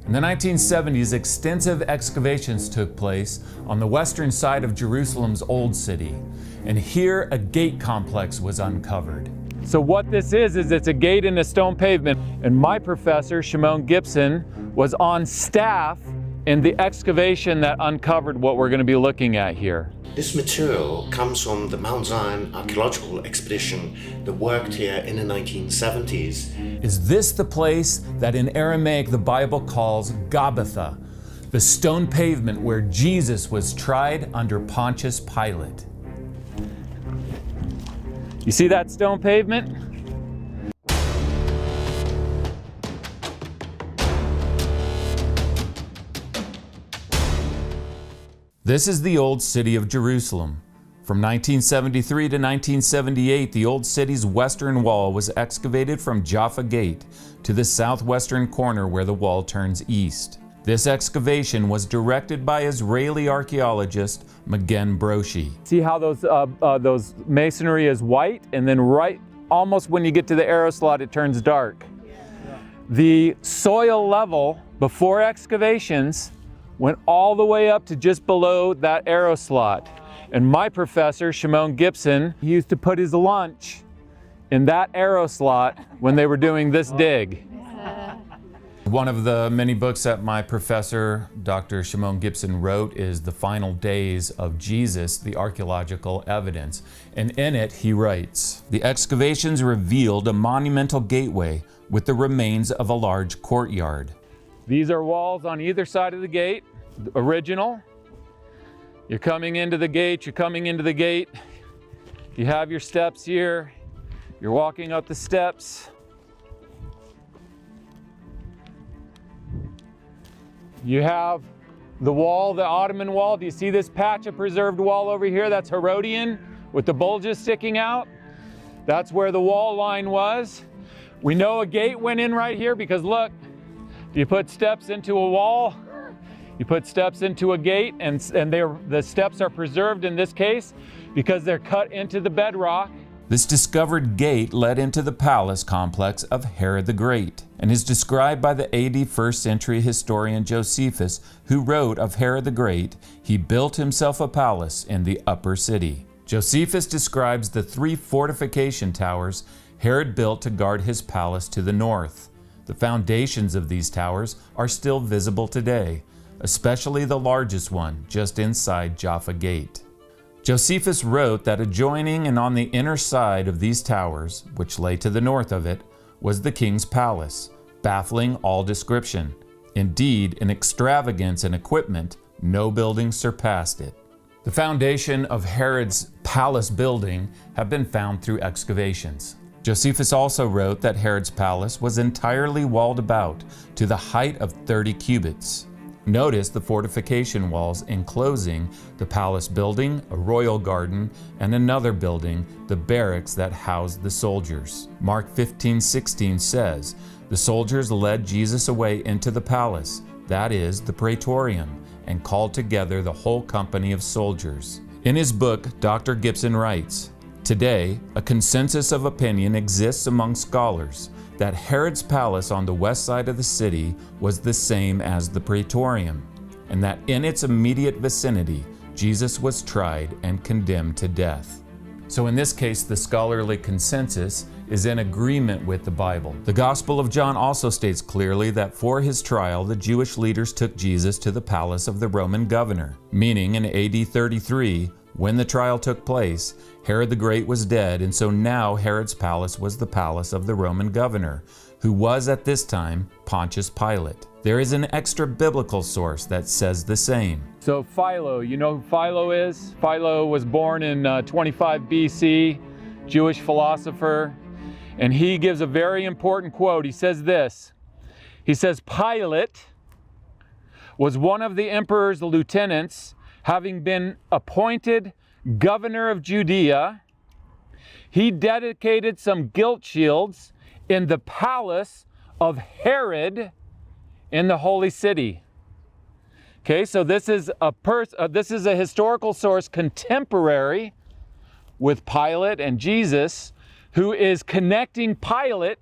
In the 1970s, extensive excavations took place on the western side of Jerusalem's Old City, and here a gate complex was uncovered. So what this is it's a gate in a stone pavement, and my professor, Shimon Gibson, was on staff in the excavation that uncovered what we're going to be looking at here. This material comes from the Mount Zion archaeological expedition that worked here in the 1970s. Is this the place that in Aramaic the Bible calls Gabbatha, the stone pavement where Jesus was tried under Pontius Pilate? You see that stone pavement? This is the Old City of Jerusalem. From 1973 to 1978, the Old City's western wall was excavated from Jaffa Gate to the southwestern corner where the wall turns east. This excavation was directed by Israeli archaeologist Magen Broshi. See how those masonry is white, and then right almost when you get to the arrow slot it turns dark. The soil level before excavations went all the way up to just below that arrow slot. And my professor, Shimon Gibson, he used to put his lunch in that arrow slot when they were doing this dig. One of the many books that my professor, Dr. Shimon Gibson, wrote is The Final Days of Jesus, the Archaeological Evidence. And in it, he writes, "The excavations revealed a monumental gateway with the remains of a large courtyard. These are walls on either side of the gate, original. You're coming into the gate, You have your steps here. You're walking up the steps. You have the wall, the Ottoman wall. Do you see this patch of preserved wall over here? That's Herodian with the bulges sticking out. That's where the wall line was. We know a gate went in right here because look, you put steps into a wall, you put steps into a gate, and the steps are preserved in this case because they're cut into the bedrock. This discovered gate led into the palace complex of Herod the Great and is described by the AD 1st century historian Josephus, who wrote of Herod the Great, "He built himself a palace in the upper city." Josephus describes the 3 fortification towers Herod built to guard his palace to the north. The foundations of these towers are still visible today, especially the largest one just inside Jaffa Gate. Josephus wrote that adjoining and on the inner side of these towers, which lay to the north of it, was the king's palace, baffling all description. Indeed, in extravagance and equipment, no building surpassed it. The foundation of Herod's palace building have been found through excavations. Josephus also wrote that Herod's palace was entirely walled about to the height of 30 cubits. Notice the fortification walls enclosing the palace building, a royal garden, and another building, the barracks that housed the soldiers. Mark 15:16 says, "The soldiers led Jesus away into the palace, that is, the praetorium, and called together the whole company of soldiers." In his book, Dr. Gibson writes, "Today, a consensus of opinion exists among scholars that Herod's palace on the west side of the city was the same as the praetorium, and that in its immediate vicinity, Jesus was tried and condemned to death." So in this case, the scholarly consensus is in agreement with the Bible. The Gospel of John also states clearly that for his trial, the Jewish leaders took Jesus to the palace of the Roman governor, meaning in AD 33, when the trial took place, Herod the Great was dead, and so now Herod's palace was the palace of the Roman governor, who was at this time Pontius Pilate. There is an extra biblical source that says the same. So Philo, you know who Philo is? Philo was born in 25 BC, Jewish philosopher, and he gives a very important quote. He says this, he says, "Pilate was one of the emperor's lieutenants, having been appointed governor of Judea. He dedicated some gilt shields in the palace of Herod in the holy city." Okay, so this is a historical source contemporary with Pilate and Jesus, who is connecting Pilate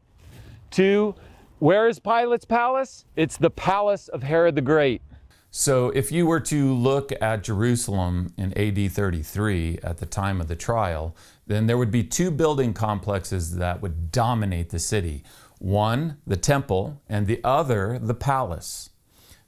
to Where is Pilate's palace? It's the palace of Herod the Great. So if you were to look at Jerusalem in AD 33 at the time of the trial, then there would be two building complexes that would dominate the city. One, the temple, and the other, the palace.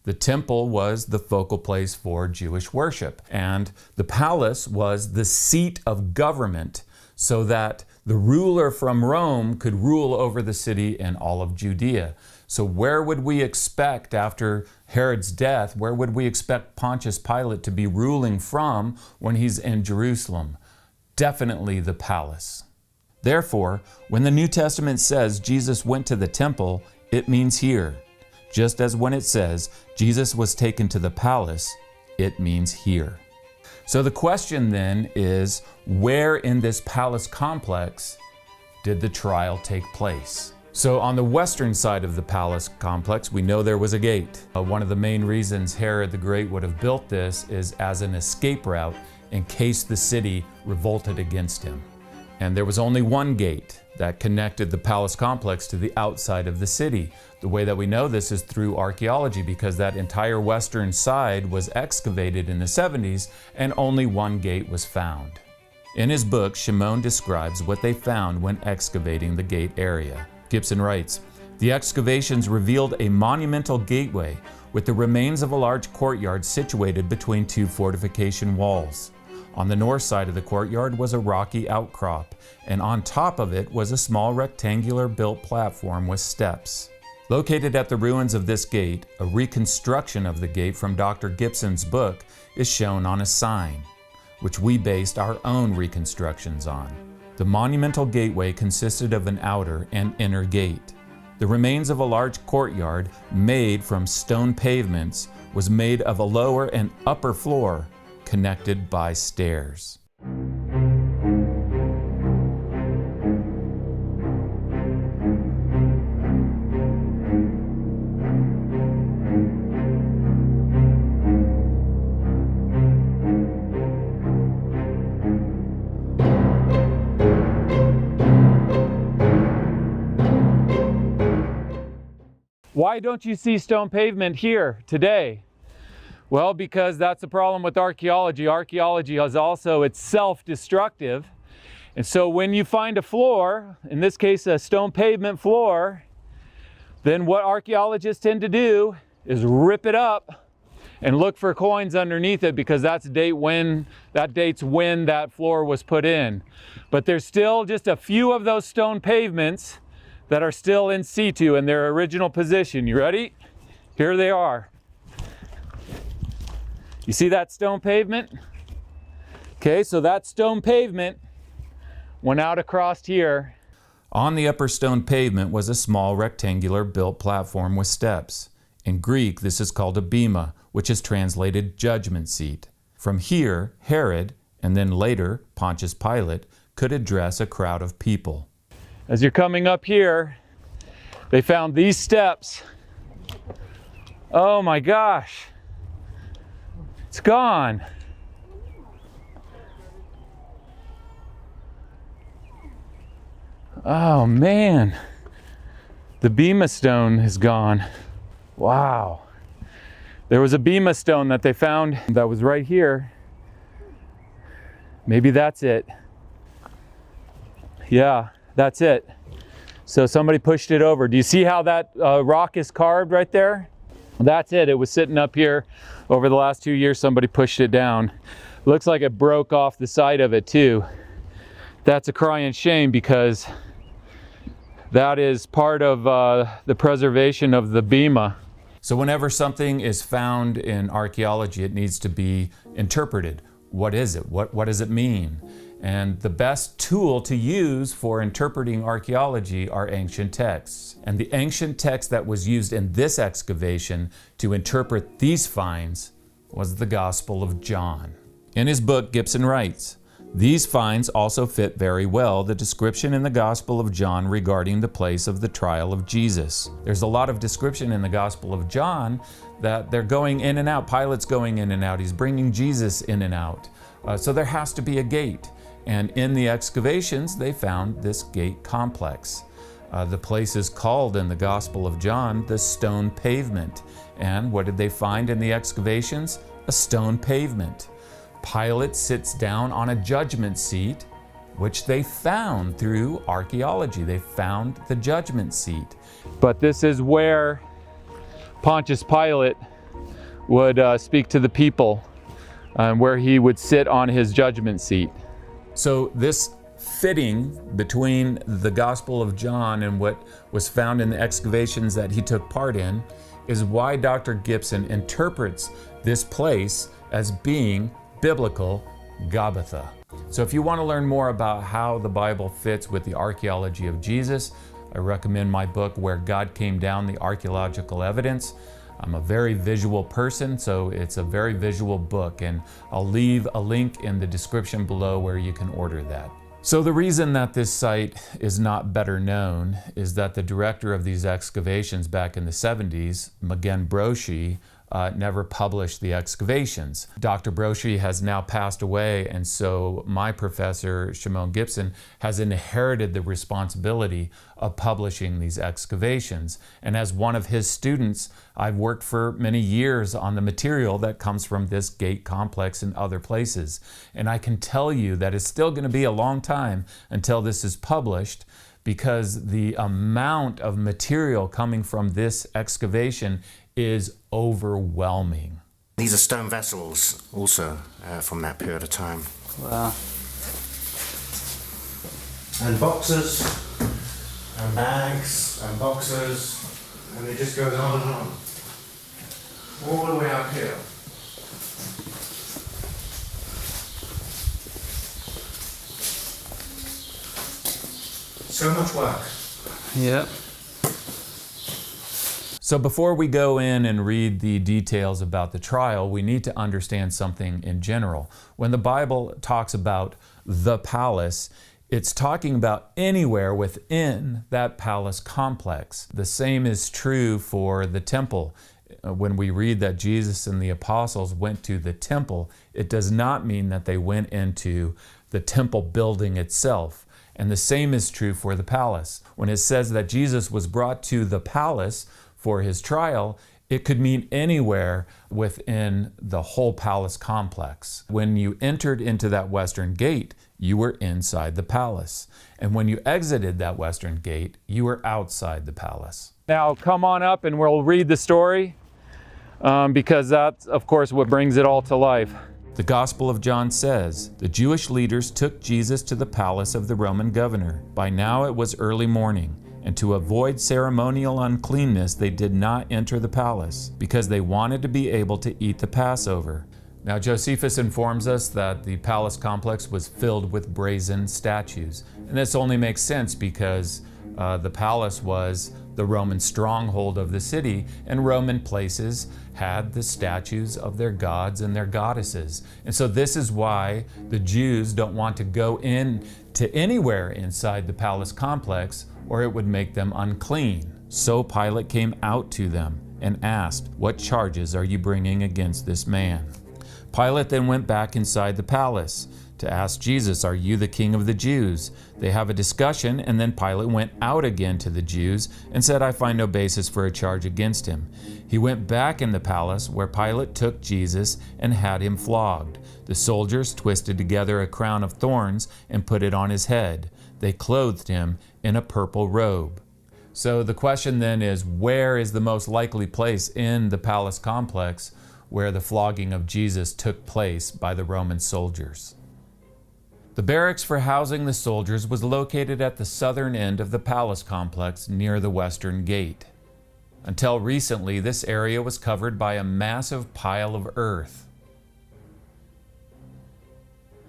The temple was the focal place for Jewish worship, and the palace was the seat of government so that the ruler from Rome could rule over the city and all of Judea. So where would we expect after Herod's death, where would we expect Pontius Pilate to be ruling from when he's in Jerusalem? Definitely the palace. Therefore, when the New Testament says Jesus went to the temple, it means here. Just as when it says Jesus was taken to the palace, it means here. So the question then is, where in this palace complex did the trial take place? So on the western side of the palace complex, we know there was a gate. One of the main reasons Herod the Great would have built this is as an escape route in case the city revolted against him. And there was only one gate that connected the palace complex to the outside of the city. The way that we know this is through archaeology, because that entire western side was excavated in the 70s and only one gate was found. In his book, Shimon describes what they found when excavating the gate area. Gibson writes, "The excavations revealed a monumental gateway with the remains of a large courtyard situated between two fortification walls. On the north side of the courtyard was a rocky outcrop, and on top of it was a small rectangular built platform with steps. Located at the ruins of this gate, a reconstruction of the gate from Dr. Gibson's book is shown on a sign, which we based our own reconstructions on. The monumental gateway consisted of an outer and inner gate. The remains of a large courtyard made from stone pavements was made of a lower and upper floor connected by stairs." Why don't you see stone pavement here today? Well, because that's the problem with archaeology. Archaeology is also, it's self-destructive. And so when you find a floor, in this case a stone pavement floor, then what archaeologists tend to do is rip it up and look for coins underneath it, because that dates when that floor was put in. But there's still just a few of those stone pavements that are still in situ in their original position. You ready? Here they are. You see that stone pavement? Okay, so that stone pavement went out across here. On the upper stone pavement was a small rectangular built platform with steps. In Greek, this is called a bema, which is translated judgment seat. From here, Herod, and then later Pontius Pilate, could address a crowd of people. As you're coming up here, they found these steps. Oh my gosh, it's gone. Oh man, the bema stone is gone. Wow. There was a bema stone that they found that was right here. Maybe that's it. Yeah, that's it. So somebody pushed it over. Do you see how that rock is carved right there? That's it. It was sitting up here. Over the last 2 years, somebody pushed it down. Looks like it broke off the side of it too. That's a crying shame, because that is part of the preservation of the bema. So whenever something is found in archaeology, it needs to be interpreted. What is it? What does it mean? And the best tool to use for interpreting archaeology are ancient texts. And the ancient text that was used in this excavation to interpret these finds was the Gospel of John. In his book, Gibson writes, "These finds also fit very well the description in the Gospel of John regarding the place of the trial of Jesus." There's a lot of description in the Gospel of John that they're going in and out. Pilate's going in and out. He's bringing Jesus in and out. So there has to be a gate. And in the excavations, they found this gate complex. The place is called in the Gospel of John the stone pavement. And what did they find in the excavations? A stone pavement. Pilate sits down on a judgment seat, which they found through archaeology. They found the judgment seat. But this is where Pontius Pilate would speak to the people, where he would sit on his judgment seat. So this fitting between the Gospel of John and what was found in the excavations that he took part in is why Dr. Gibson interprets this place as being biblical Gabbatha. So if you want to learn more about how the Bible fits with the archaeology of Jesus, I recommend my book, Where God Came Down, the Archaeological Evidence. I'm a very visual person, so it's a very visual book, and I'll leave a link in the description below where you can order that. So the reason that this site is not better known is that the director of these excavations back in the 70s, Magen Broshi, never published the excavations. Dr. Broshi has now passed away, and so my professor, Shimon Gibson, has inherited the responsibility of publishing these excavations. And as one of his students, I've worked for many years on the material that comes from this gate complex and other places. And I can tell you that it's still going to be a long time until this is published, because the amount of material coming from this excavation is overwhelming. These are stone vessels also from that period of time. Wow. And boxes, and bags, and boxes, and it just goes on and on. All the way up here. So much work. Yep. So before we go in and read the details about the trial, we need to understand something in general. When the Bible talks about the palace, it's talking about anywhere within that palace complex. The same is true for the temple. When we read that Jesus and the apostles went to the temple, it does not mean that they went into the temple building itself. And the same is true for the palace. When it says that Jesus was brought to the palace for his trial, it could mean anywhere within the whole palace complex. When you entered into that western gate, you were inside the palace. And when you exited that western gate, you were outside the palace. Now come on up and we'll read the story, because that's, of course, what brings it all to life. The Gospel of John says, "The Jewish leaders took Jesus to the palace of the Roman governor. By now it was early morning, and to avoid ceremonial uncleanness, they did not enter the palace, because they wanted to be able to eat the Passover." Now Josephus informs us that the palace complex was filled with brazen statues. And this only makes sense because the palace was the Roman stronghold of the city, and Roman places had the statues of their gods and their goddesses. And so this is why the Jews don't want to go in to anywhere inside the palace complex, or it would make them unclean. So Pilate came out to them and asked, "What charges are you bringing against this man?" Pilate then went back inside the palace to ask Jesus, "Are you the king of the Jews?" They have a discussion, and then Pilate went out again to the Jews and said, "I find no basis for a charge against him." He went back in the palace, where Pilate took Jesus and had him flogged. The soldiers twisted together a crown of thorns and put it on his head. They clothed him in a purple robe. So the question then is, where is the most likely place in the palace complex where the flogging of Jesus took place by the Roman soldiers? The barracks for housing the soldiers was located at the southern end of the palace complex near the western gate. Until recently, this area was covered by a massive pile of earth.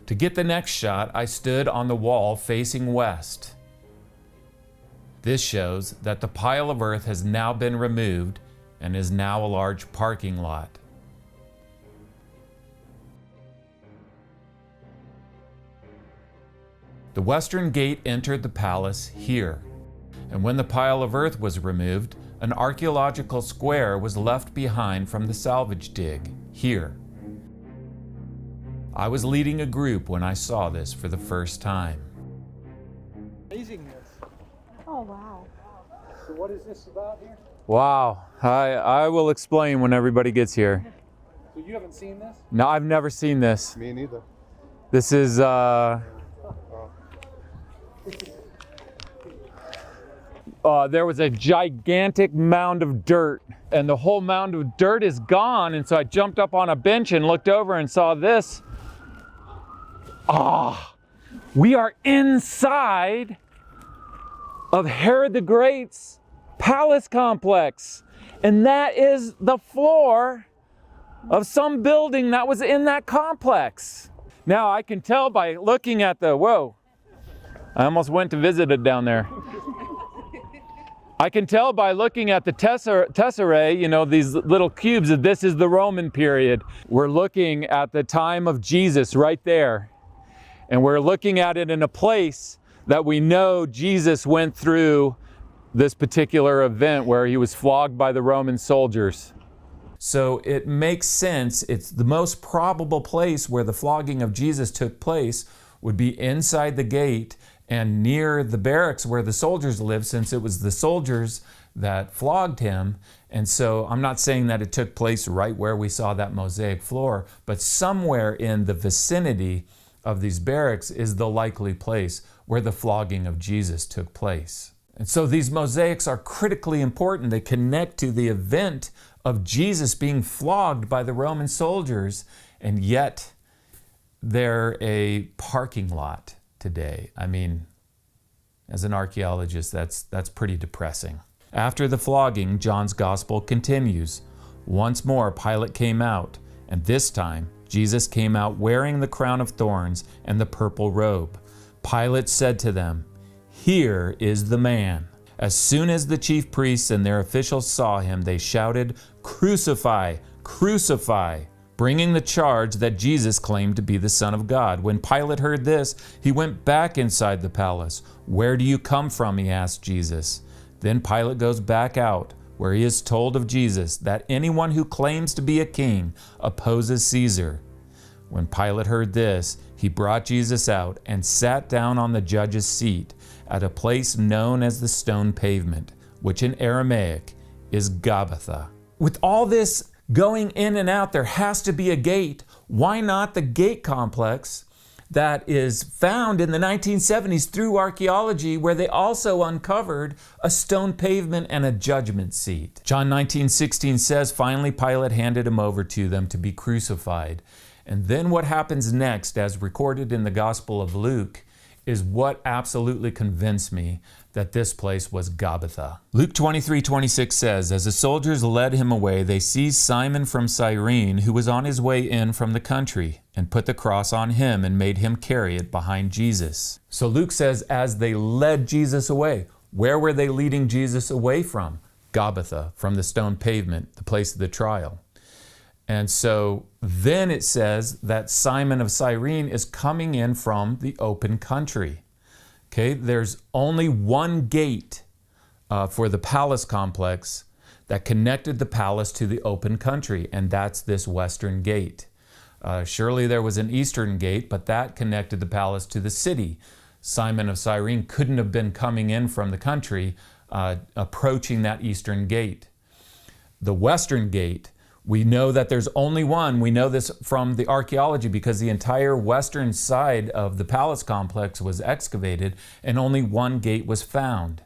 To get the next shot, I stood on the wall facing west. This shows that the pile of earth has now been removed and is now a large parking lot. The western gate entered the palace here, and when the pile of earth was removed, an archaeological square was left behind from the salvage dig here. I was leading a group when I saw this for the first time. Amazingness. Oh, wow. So what is this about here? Wow. I will explain when everybody gets here. So you haven't seen this? No, I've never seen this. Me neither. This is there was a gigantic mound of dirt, and the whole mound of dirt is gone, and so I jumped up on a bench and looked over and saw this. We are inside of Herod the Great's palace complex, and that is the floor of some building that was in that complex. Now I can tell by looking at the, whoa, I almost went to visit it down there. I can tell by looking at the tesserae, you know, these little cubes, that this is the Roman period. We're looking at the time of Jesus right there. And we're looking at it in a place that we know Jesus went through this particular event where he was flogged by the Roman soldiers. So it makes sense. It's the most probable place where the flogging of Jesus took place would be inside the gate and near the barracks where the soldiers lived, since it was the soldiers that flogged him. And so I'm not saying that it took place right where we saw that mosaic floor, but somewhere in the vicinity of these barracks is the likely place where the flogging of Jesus took place. And so these mosaics are critically important. They connect to the event of Jesus being flogged by the Roman soldiers, and yet they're a parking lot today. I mean, as an archaeologist, that's pretty depressing. After the flogging, John's gospel continues. Once more, Pilate came out, and this time, Jesus came out wearing the crown of thorns and the purple robe. Pilate said to them, "Here is the man." As soon as the chief priests and their officials saw him, they shouted, "Crucify! Crucify!" bringing the charge that Jesus claimed to be the Son of God. When Pilate heard this, he went back inside the palace. "Where do you come from?" he asked Jesus. Then Pilate goes back out, where he is told of Jesus that anyone who claims to be a king opposes Caesar. When Pilate heard this, he brought Jesus out and sat down on the judge's seat at a place known as the stone pavement, which in Aramaic is Gabbatha. With all this going in and out, there has to be a gate. Why not the gate complex that is found in the 1970s through archaeology, where they also uncovered a stone pavement and a judgment seat? John 19:16 says, "Finally Pilate handed him over to them to be crucified." And then what happens next, as recorded in the Gospel of Luke, is what absolutely convinced me that this place was Gabbatha. Luke 23:26 says, "As the soldiers led him away, they seized Simon from Cyrene, who was on his way in from the country, and put the cross on him and made him carry it behind Jesus." So Luke says, as they led Jesus away. Where were they leading Jesus away from? Gabbatha, from the stone pavement, the place of the trial. And so then it says that Simon of Cyrene is coming in from the open country. Okay, there's only one gate for the palace complex that connected the palace to the open country, and that's this western gate. Surely there was an eastern gate, but that connected the palace to the city. Simon of Cyrene couldn't have been coming in from the country, approaching that eastern gate. The western gate, we know that there's only one. We know this from the archaeology because the entire western side of the palace complex was excavated and only one gate was found.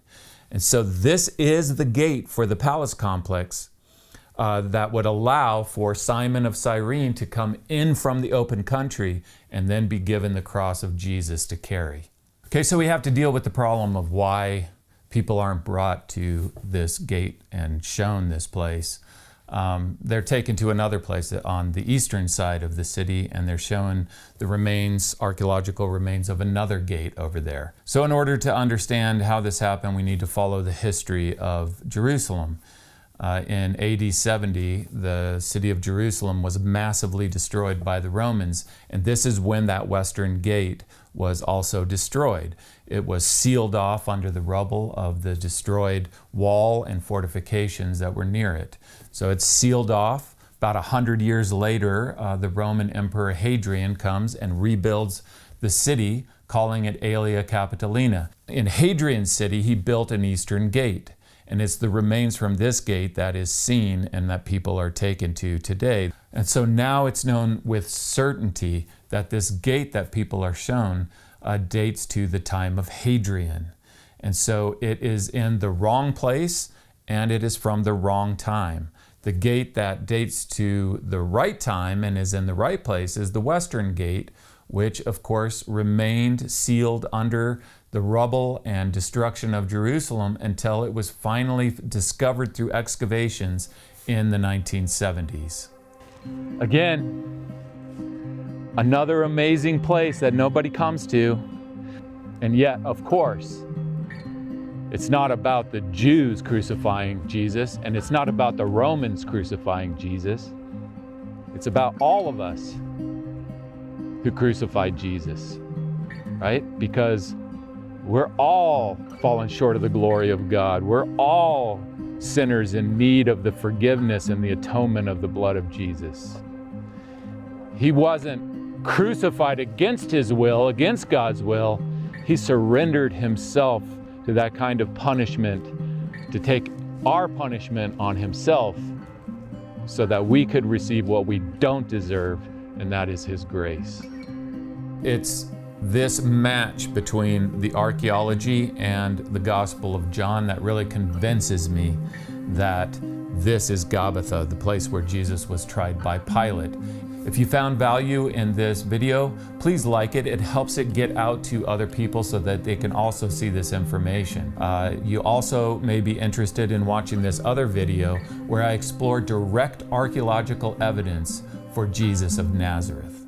And so this is the gate for the palace complex that would allow for Simon of Cyrene to come in from the open country and then be given the cross of Jesus to carry. Okay, so we have to deal with the problem of why people aren't brought to this gate and shown this place. They're taken to another place on the eastern side of the city, and they're shown the remains, archaeological remains of another gate over there. So in order to understand how this happened, we need to follow the history of Jerusalem. In AD 70, the city of Jerusalem was massively destroyed by the Romans, and this is when that western gate was also destroyed. It was sealed off under the rubble of the destroyed wall and fortifications that were near it. So it's sealed off. About 100 years later, the Roman Emperor Hadrian comes and rebuilds the city, calling it Aelia Capitolina. In Hadrian's city, he built an eastern gate. And it's the remains from this gate that is seen and that people are taken to today. And so now it's known with certainty that this gate that people are shown dates to the time of Hadrian. And so it is in the wrong place and it is from the wrong time. The gate that dates to the right time and is in the right place is the Western Gate, which of course remained sealed under the rubble and destruction of Jerusalem until it was finally discovered through excavations in the 1970s. Again, another amazing place that nobody comes to. And yet, of course, it's not about the Jews crucifying Jesus, and it's not about the Romans crucifying Jesus. It's about all of us who crucified Jesus, right? Because we're all fallen short of the glory of God. We're all sinners in need of the forgiveness and the atonement of the blood of Jesus. He wasn't crucified against his will, against God's will. He surrendered himself to that kind of punishment, to take our punishment on himself so that we could receive what we don't deserve, and that is his grace. It's this match between the archaeology and the Gospel of John that really convinces me that this is Gabbatha, the place where Jesus was tried by Pilate. If you found value in this video, please like it. It helps it get out to other people so that they can also see this information. You also may be interested in watching this other video where I explore direct archaeological evidence for Jesus of Nazareth.